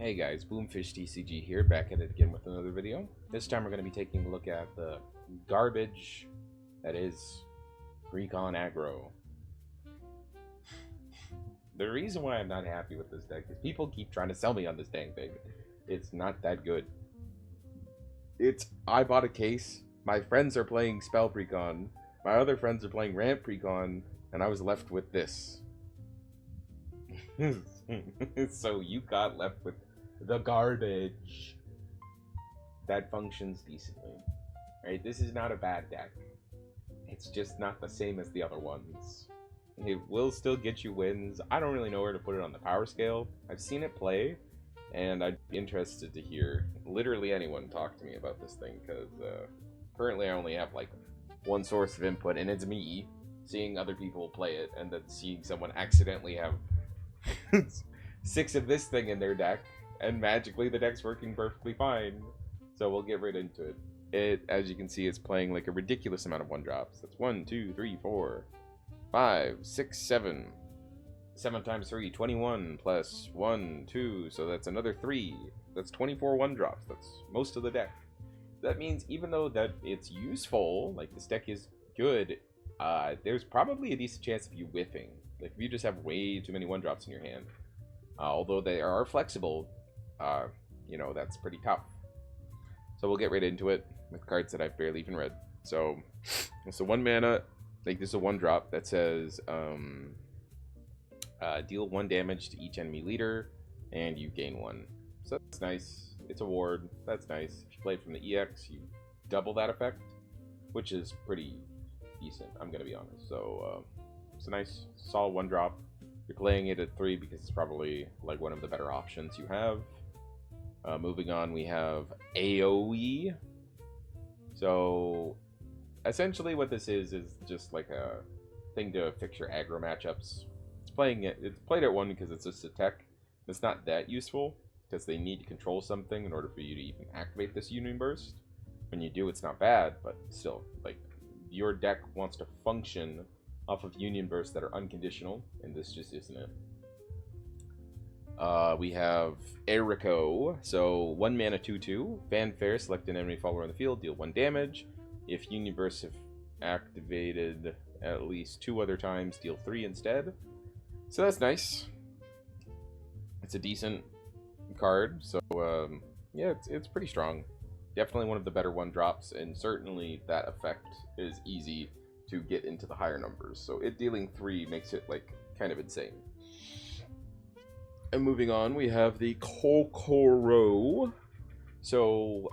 Hey guys, Boomfish TCG here, back at it again with another video. This time we're going to be taking a look at the garbage that is Pricon Aggro. The reason why I'm not happy with this deck is people keep trying to sell me on this dang thing. It's not that good. I bought a case, my friends are playing Spell Pricon, my other friends are playing Ramp Pricon, and I was left with this. So you got left with the garbage that functions decently. Right? This is not a bad deck. It's just not the same as the other ones. It will still get you wins. I don't really know where to put it on the power scale. I've seen it play, and I'd be interested to hear literally anyone talk to me about this thing, because currently I only have like one source of input, and it's me seeing other people play it, and then seeing someone accidentally have 6 of this thing in their deck, and magically the deck's working perfectly fine. So we'll get right into it. As you can see, it's playing like a ridiculous amount of 1-drops. That's 1, 2, 3, 4, 5, 6, 7. 7 times 3, 21 plus 1, 2. So that's another 3. That's 24 1-drops. That's most of the deck. That means even though that it's useful, like this deck is good, there's probably a decent chance of you whiffing. Like if you just have way too many 1-drops in your hand. Although they are flexible, you know, that's pretty tough. So we'll get right into it with cards that I've barely even read. So it's a 1 mana, like this is a 1-drop that says deal 1 damage to each enemy leader and you gain 1. So that's nice. It's a ward. That's nice. If you play from the EX, you double that effect, which is pretty decent, I'm gonna be honest. So it's a nice solid 1-drop. You're playing it at 3 because it's probably like one of the better options you have. Moving on, we have AoE. So essentially what this is just like a thing to fix your aggro matchups. It's played at 1 because it's just a tech. It's not that useful because they need to control something in order for you to even activate this Union Burst. When you do, it's not bad, but still, like, your deck wants to function off of Union Bursts that are unconditional, and this just isn't it. We have Aggro, so 1 mana 2/2, Fanfare, select an enemy follower on the field, deal 1 damage. If Union Bursts have activated at least 2 other times, deal 3 instead. So that's nice. It's a decent card, so yeah, it's pretty strong. Definitely one of the better 1-drops, and certainly that effect is easy to get into the higher numbers. So it dealing 3 makes it like kind of insane. And moving on, we have the Kokoro. So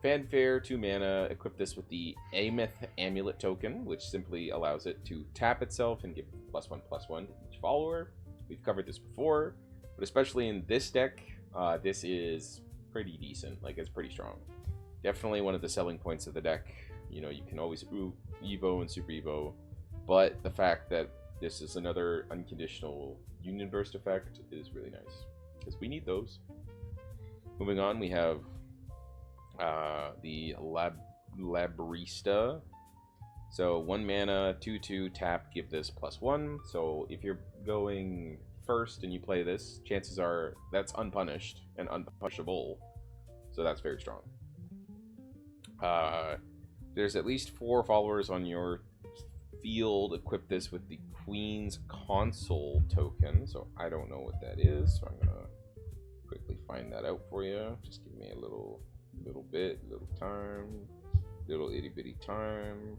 Fanfare, 2 mana, equip this with the Ameth Amulet token, which simply allows it to tap itself and give +1/+1 to each follower. We've covered this before, but especially in this deck, this is pretty decent. Like, it's pretty strong. Definitely one of the selling points of the deck. You know, you can always Evo and Super Evo, but the fact that this is another unconditional Union Burst effect is really nice, because we need those. Moving on, we have the Labrista. So 1 mana, 2/2, tap, give this +1. So if you're going first and you play this, chances are that's unpunished and unpunishable. So that's very strong. There's at least 4 followers on your field. Equip this with the Queen's Console token. So I don't know what that is, so I'm gonna quickly find that out for you. Just give me a little time, little itty bitty time.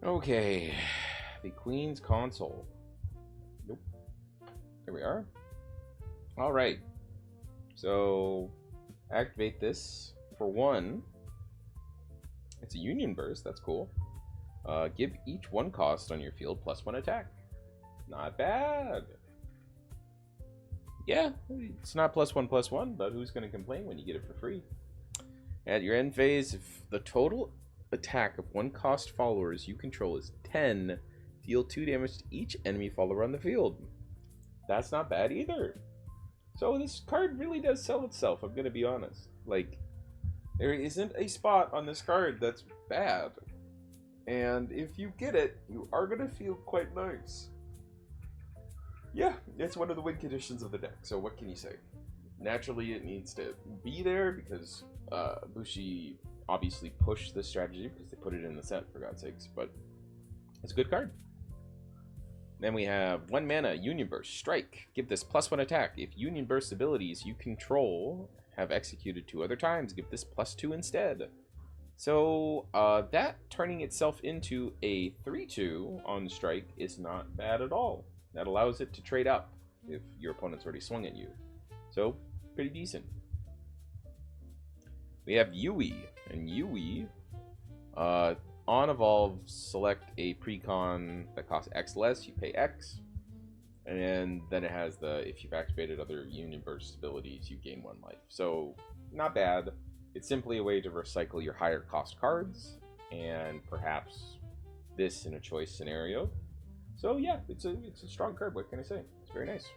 Okay, the Queen's Console. Nope. There we are. All right. So activate this for 1. It's a Union Burst. That's cool. Give each 1 cost on your field +1 attack. Not bad. Yeah, it's not +1/+1, but who's going to complain when you get it for free? At your end phase, if the total attack of 1 cost followers you control is 10, deal 2 damage to each enemy follower on the field. That's not bad either. So this card really does sell itself, I'm going to be honest. Like, there isn't a spot on this card that's bad. And if you get it, you are going to feel quite nice. Yeah, it's one of the win conditions of the deck, so what can you say? Naturally, it needs to be there because Bushi obviously pushed this strategy because they put it in the set, for God's sakes, but it's a good card. Then we have 1 mana, Union Burst, Strike. Give this +1 attack. If Union Burst abilities you control have executed 2 other times, give this +2 instead. So that turning itself into a 3/2 on Strike is not bad at all. That allows it to trade up if your opponent's already swung at you. So, pretty decent. We have Yui, and Yui, on evolve, select a precon that costs X less, you pay X, and then it has the, if you've activated other Union Burst abilities, you gain 1 life. So, not bad. It's simply a way to recycle your higher cost cards, and perhaps this in a choice scenario. So yeah, it's a strong card, what can I say? It's very nice.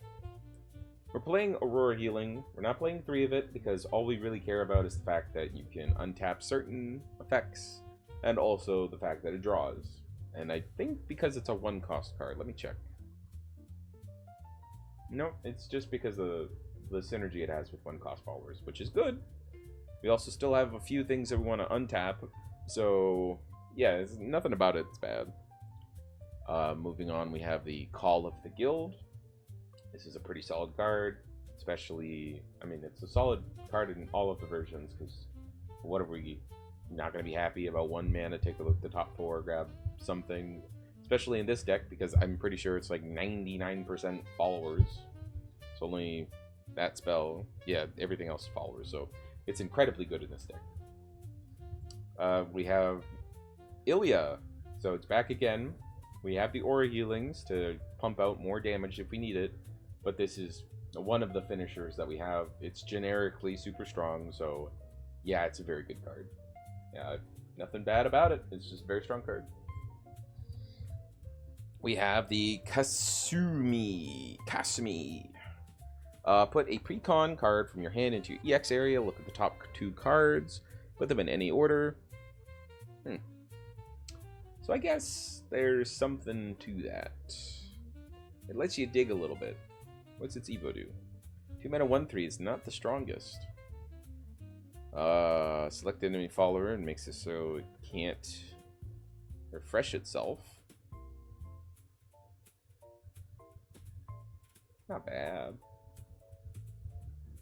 We're playing Aurora Healing. We're not playing 3 of it, because all we really care about is the fact that you can untap certain effects, and also the fact that it draws. And I think because it's a 1-cost card. Let me check. No, it's just because of the synergy it has with 1-cost followers, which is good. We also still have a few things that we want to untap, so yeah, nothing about it's bad. Moving on, we have the Call of the Guild. This is a pretty solid card, especially, I mean, it's a solid card in all of the versions, because what are we not going to be happy about 1 mana, take a look at the top 4, grab something, especially in this deck, because I'm pretty sure it's like 99% followers. It's only that spell, yeah, everything else is followers, so it's incredibly good in this deck. We have Ilya, so it's back again. We have the Aura Healings to pump out more damage if we need it, but this is one of the finishers that we have. It's generically super strong, so yeah, it's a very good card. Yeah, nothing bad about it. It's just a very strong card. We have the Kasumi. Put a precon card from your hand into your EX area. Look at the top 2 cards. Put them in any order. So I guess there's something to that. It lets you dig a little bit. What's its Evo do? 2 mana 1/3 is not the strongest. Select enemy follower and makes it so it can't refresh itself. Not bad.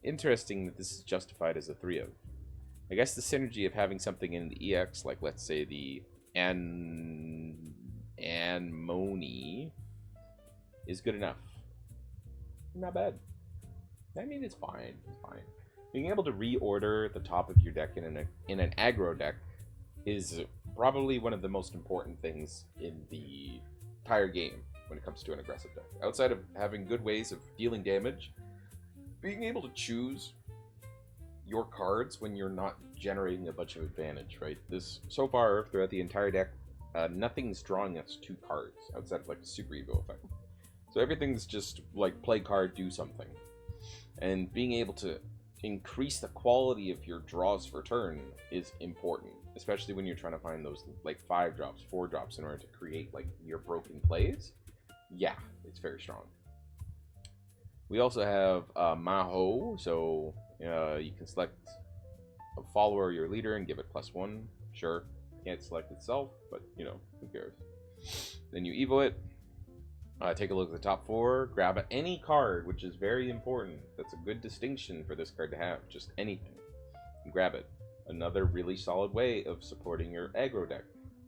Interesting that this is justified as a 3/0. I guess the synergy of having something in the EX, like let's say the Anemone, is good enough. Not bad. I mean, it's fine. It's fine. Being able to reorder the top of your deck in an aggro deck is probably one of the most important things in the entire game when it comes to an aggressive deck. Outside of having good ways of dealing damage, being able to choose your cards when you're not generating a bunch of advantage, right? This, so far, throughout the entire deck, nothing's drawing us 2 cards outside of like a Super Evo effect. So everything's just like play card, do something. And being able to increase the quality of your draws for turn is important, especially when you're trying to find those like 5 drops, 4 drops in order to create like your broken plays. Yeah, it's very strong. We also have Maho, so you can select a follower or your leader and give it +1. Sure, can't select itself, but you know, who cares? Then you evo it. Take a look at the top 4, grab any card, which is very important. That's a good distinction for this card to have, just anything. And grab it. Another really solid way of supporting your aggro deck.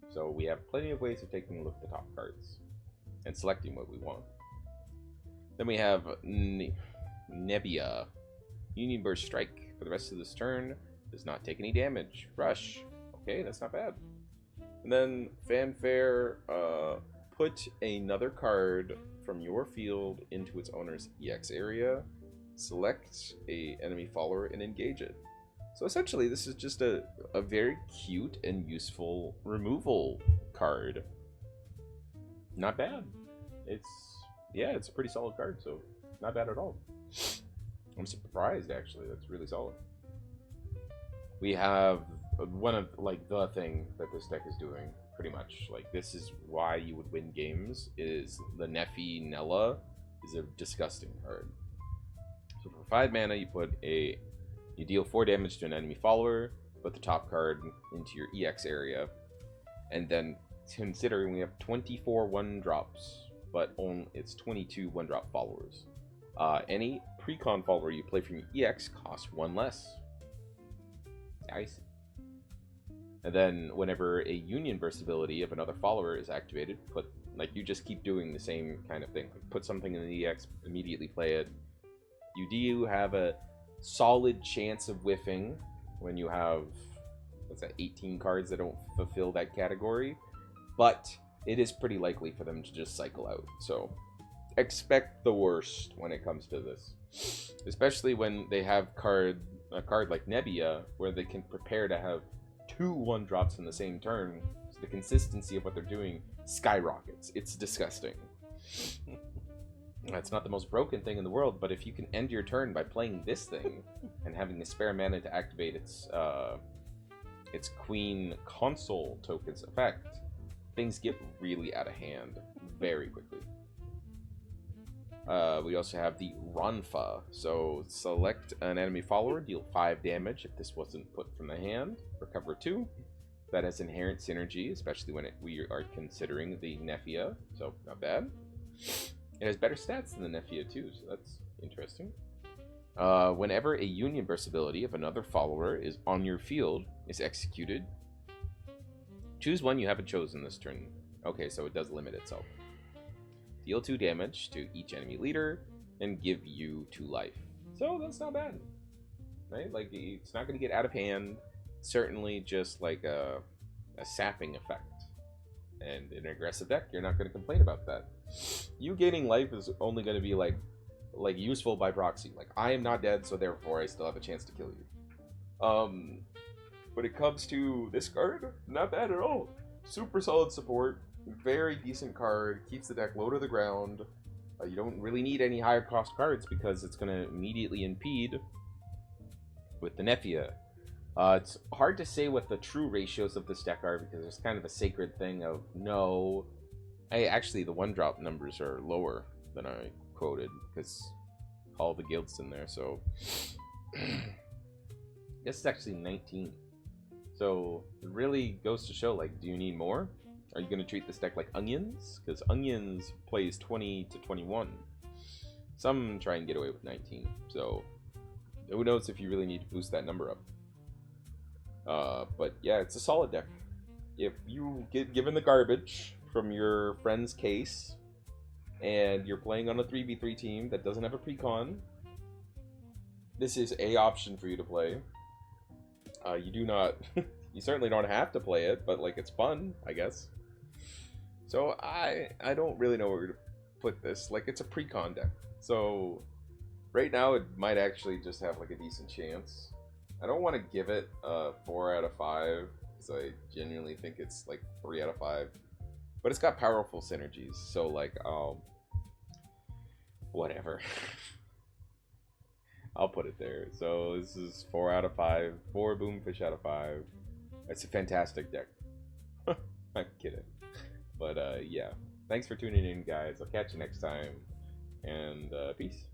So we have plenty of ways of taking a look at the top cards and selecting what we want. Then we have Nebbia. Union Burst Strike. For the rest of this turn, does not take any damage. Rush. Okay, that's not bad. And then Fanfare, put another card from your field into its owner's EX area, select a enemy follower, and engage it. So essentially, this is just a very cute and useful removal card. Not bad. It's a pretty solid card, so not bad at all. I'm surprised, actually. That's really solid. We have one of, like, the thing that this deck is doing, pretty much. Like, this is why you would win games, is the Nefi Nella. is a disgusting card. So for 5 mana, you deal 4 damage to an enemy follower, put the top card into your EX area, and then considering we have 24 1-drops, but it's 22 1-drop followers. Any Precon follower you play from your EX costs 1 less. Nice. And then whenever a Union Burst ability of another follower is activated, you just keep doing the same kind of thing. Like put something in the EX, immediately play it. You do have a solid chance of whiffing when you have, 18 cards that don't fulfill that category. But it is pretty likely for them to just cycle out. So expect the worst when it comes to this. Especially when they have a card like Nebia, where they can prepare to have 2 1-drops in the same turn. So the consistency of what they're doing skyrockets. It's disgusting. It's not the most broken thing in the world, but if you can end your turn by playing this thing and having the spare mana to activate its Queen Console token's effect, things get really out of hand very quickly. We also have the Ranfa. So select an enemy follower, deal 5 damage if this wasn't put from the hand, recover 2. That has inherent synergy, especially when we are considering the Nefia, so not bad. It has better stats than the Nefia too, so that's interesting. Whenever a Union Burst ability of another follower is on your field is executed, choose one you haven't chosen this turn. Okay, so it does limit itself. Deal 2 damage to each enemy leader and give you 2 life. So that's not bad, right? Like, it's not going to get out of hand. Certainly just like a sapping effect. And in an aggressive deck, you're not going to complain about that. You gaining life is only going to be like useful by proxy. Like, I am not dead, so therefore I still have a chance to kill you. When it comes to this card, not bad at all. Super solid support, very decent card, keeps the deck low to the ground. You don't really need any higher cost cards because it's going to immediately impede with the Nefia. It's hard to say what the true ratios of this deck are because there's kind of a sacred thing of no. Actually, the 1-drop numbers are lower than I quoted because all the guilds in there. So I guess it's actually 19. So it really goes to show, like, do you need more? Are you going to treat this deck like Onions? Because Onions plays 20 to 21. Some try and get away with 19. So who knows if you really need to boost that number up. But yeah, it's a solid deck. If you get given the garbage from your friend's case and you're playing on a 3v3 team that doesn't have a precon, this is a option for you to play. You do not you certainly don't have to play it, but like, it's fun, I guess. So I don't really know where to put this. Like, it's a precon deck, so right now it might actually just have like a decent chance. I don't want to give it a 4 out of 5 because I genuinely think it's like 3 out of 5. But it's got powerful synergies, so like, whatever. I'll put it there. So this is 4 out of 5, 4 Boomfish out of 5. It's a fantastic deck. I'm kidding. But yeah, thanks for tuning in, guys. I'll catch you next time, and peace.